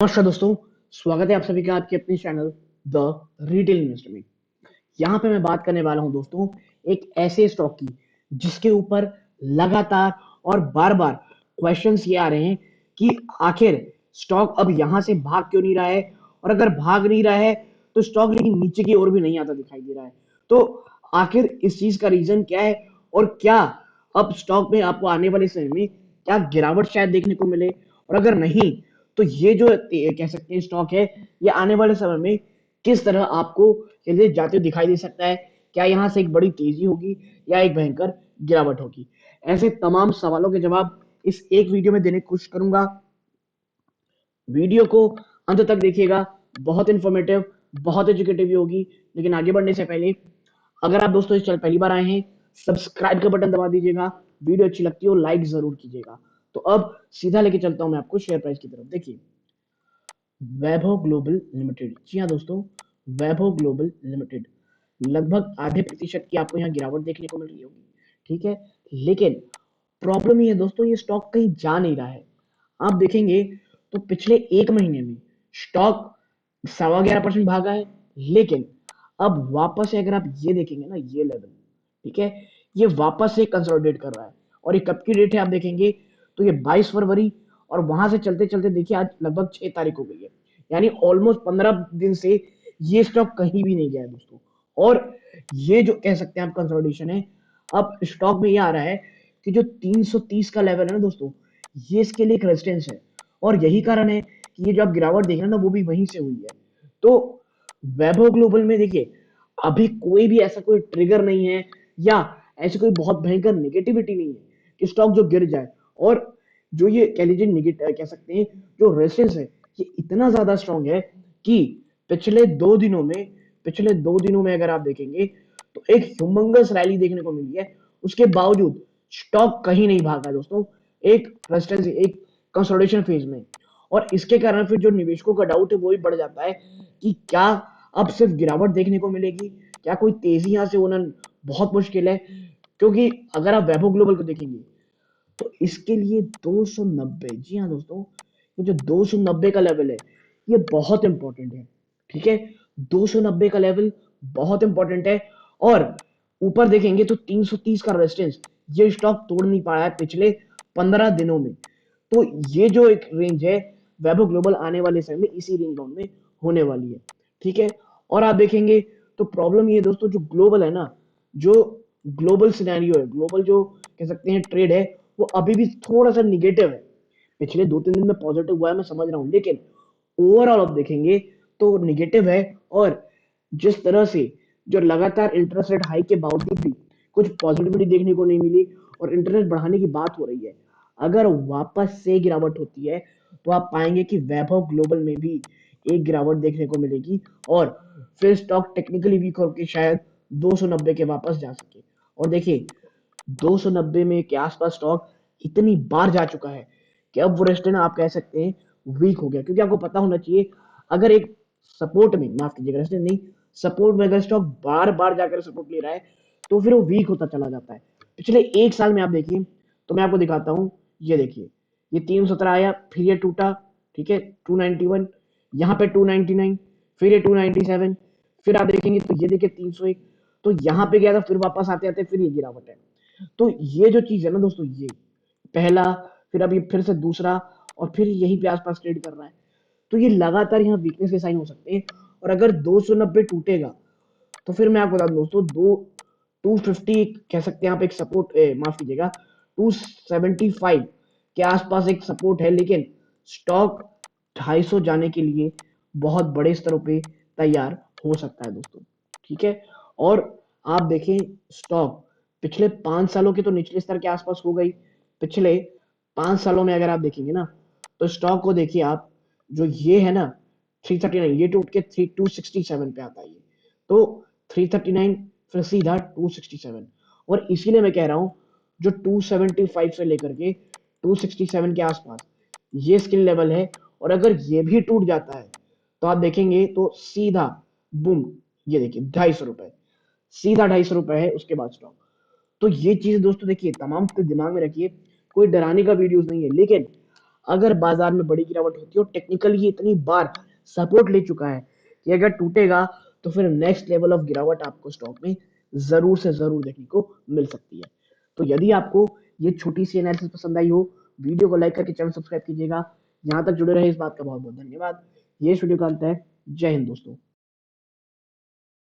नमस्कार दोस्तों। स्वागत है आप सभी का आपके अपने चैनल द रिटेल इन्वेस्टर में। यहाँ पे मैं बात करने वाला हूँ दोस्तों एक ऐसे स्टॉक की जिसके ऊपर लगातार और बार बार क्वेश्चंस ये आ रहे हैं कि आखिर स्टॉक अब यहाँ से भाग क्यों नहीं रहा है, और अगर भाग नहीं रहा है तो स्टॉक लेकिन नीचे की ओर भी नहीं आता दिखाई दे रहा है। तो आखिर इस चीज का रीजन क्या है, और क्या अब स्टॉक में आपको आने वाले समय में क्या गिरावट शायद देखने को मिले, और अगर नहीं तो ये जो कह सकते हैं स्टॉक है ये आने वाले समय में किस तरह आपको चलिए जाते हुए दिखाई दे सकता है। क्या यहाँ से एक बड़ी तेजी होगी या एक भयंकर गिरावट होगी? ऐसे तमाम सवालों के जवाब इस एक वीडियो में देने की कोशिश करूंगा। वीडियो को अंत तक देखिएगा, बहुत इंफॉर्मेटिव बहुत एजुकेटिव होगी। लेकिन आगे बढ़ने से पहले अगर आप दोस्तों इस चैनल पहली बार आए हैं, सब्सक्राइब का बटन दबा दीजिएगा। वीडियो अच्छी लगती हो लाइक जरूर कीजिएगा। तो अब सीधा लेके चलता हूं मैं आपको शेयर प्राइस की तरफ। देखिए, वैभव ग्लोबल लिमिटेड, जी हाँ दोस्तों, वैभव ग्लोबल लिमिटेड लगभग आधे प्रतिशत की आपको यहाँ गिरावट देखने को मिल रही होगी। ठीक है, लेकिन प्रॉब्लम ये है दोस्तों, ये स्टॉक कहीं जा नहीं रहा है। आप देखेंगे तो पिछले एक महीने में स्टॉक 11.25% भागा है, लेकिन अब वापस से अगर आप ये देखेंगे ना, ये लेवल, ठीक है, ये वापस से कंसोलिडेट कर रहा है। और ये कब की डेट है आप देखेंगे तो ये 22 फरवरी, और वहां से चलते चलते देखिए आज लगभग 6 तारीख हो गई है। यानी ऑलमोस्ट 15 दिन से ये स्टॉक कहीं भी नहीं गया है दोस्तों। और ये जो कह सकते हैं आप कंसोलिडेशन है, अब स्टॉक में ये आ रहा है कि जो 330 का लेवल है ना दोस्तों, ये इसके लिए एक रेजिस्टेंस है। और यही कारण है कि ये जो आप गिरावट देख रहे हैं ना, वो भी वहीं से हुई है। तो वैभव ग्लोबल में देखिए, अभी कोई भी ऐसा कोई ट्रिगर नहीं है या ऐसी कोई बहुत भयंकर नेगेटिविटी नहीं है कि स्टॉक जो गिर जाए। और जो ये कह लीजिए नेगेटिव कह सकते हैं, जो रेजिस्टेंस है ये इतना ज्यादा स्ट्रांग है कि पिछले 2 दिनों में अगर आप देखेंगे तो एक ह्यूमंगस रैली देखने को मिली है। उसके बावजूद स्टॉक कहीं नहीं भागा दोस्तों, एक रेजिस्टेंस एक कंसोलिडेशन फेज में। और इसके कारण फिर जो निवेशकों का डाउट है वो भी बढ़ जाता है कि क्या अब सिर्फ गिरावट देखने को मिलेगी, क्या कोई तेजी यहां से होना बहुत मुश्किल है। क्योंकि अगर आप वैभव ग्लोबल को देखेंगे तो इसके लिए 290, जी हाँ दोस्तों, ये जो 290 का लेवल है ये बहुत इंपॉर्टेंट है। ठीक है, 290 का लेवल बहुत इंपॉर्टेंट है। और ऊपर देखेंगे तो 330 का रेजिस्टेंस ये स्टॉक तोड़ नहीं पाया है पिछले 15 दिनों में। तो ये जो एक रेंज है, वैभव ग्लोबल आने वाले समय में इसी रेंज बाउंड में होने वाली है। ठीक है, और आप देखेंगे तो प्रॉब्लम ये है दोस्तों, जो ग्लोबल है ना, जो ग्लोबल सिनेरियो है, ग्लोबल जो कह सकते हैं ट्रेड है, वो अभी भी थोड़ा सा निगेटिव है। पिछले 2-3 दिन में पॉजिटिव हुआ है मैं समझ रहा हूँ, लेकिन ओवरऑल आप देखेंगे तो निगेटिव है। और जिस तरह से जो लगातार इंटरेस्ट रेट हाइक के बावजूद भी कुछ पॉजिटिविटी देखने को नहीं मिली और इंटरेस्ट बढ़ाने की बात हो रही है, अगर वापस से गिरावट होती है तो आप पाएंगे कि वैभव ग्लोबल में भी एक गिरावट देखने को मिलेगी। और फिर स्टॉक टेक्निकली वीक होकर शायद 290 के वापस जा सके। और देखिए, 290 में के आसपास स्टॉक इतनी बार जा चुका है कि अब वो रेस्टोरेंट आप कह सकते हैं वीक हो गया। क्योंकि आपको पता होना चाहिए, अगर एक सपोर्ट में, माफ कीजिएगा रेस्टोरेंट नहीं, सपोर्ट में अगर स्टॉक बार बार जाकर सपोर्ट ले रहा है तो फिर वो वीक होता चला जाता है। पिछले एक साल में आप देखिए, तो मैं आपको दिखाता हूँ। ये देखिए, ये 317 आया, फिर ये टूटा, ठीक है, 291, यहाँ पे 299, फिर ये 297, फिर आप देखेंगे तो ये देखिए 301, तो यहाँ पे गया था, फिर वापस आते आते फिर ये गिरावट है। तो ये जो चीज है ना दोस्तों, ये पहला, फिर अभी फिर से दूसरा, और फिर यहीं पे आसपास ट्रेड कर रहा है। तो ये लगातार यहाँ वीकनेस के साइन हो सकते हैं। और अगर 290 टूटेगा तो फिर मैं आपको बता दूं दोस्तों, 250 कह सकते हैं आप एक सपोर्ट, माफ कीजिएगा, 275 के आसपास एक सपोर्ट है। लेकिन स्टॉक 250 जाने के लिए बहुत बड़े स्तरों पे तैयार हो सकता है दोस्तों। ठीक है, और आप देखें स्टॉक पिछले 5 सालों के तो निचले स्तर के आसपास हो गई। पिछले 5 सालों में अगर आप देखेंगे ना, तो स्टॉक को देखिए आप, जो ये है ना 339, ये टूट के 267 पे आता है ये। तो 339 फिर सीधा 267। और इसीलिए मैं कह रहा हूं, जो 275 से लेकर के 267 के आसपास ये स्किल लेवल है। और अगर ये भी टूट जाता है तो आप देखेंगे तो सीधा बूम, ये देखिए 250 रुपए, सीधा 250 रुपए है उसके बाद स्टॉक। तो ये चीज दोस्तों देखिए, तमाम के दिमाग में रखिए, कोई डराने का वीडियोस नहीं है। लेकिन अगर बाजार में बड़ी गिरावट होती है और टेक्निकली ये इतनी बार सपोर्ट ले चुका है कि अगर टूटेगा तो फिर नेक्स्ट लेवल ऑफ गिरावट आपको स्टॉक में जरूर से जरूर देखने को मिल सकती है। तो यदि आपको ये छोटी सी एनालिसिस पसंद आई हो, वीडियो को लाइक करके चैनल सब्सक्राइब कीजिएगा। यहाँ तक जुड़े रहे इस बात का बहुत बहुत धन्यवाद। ये वीडियो का अंत है। जय हिंद दोस्तों।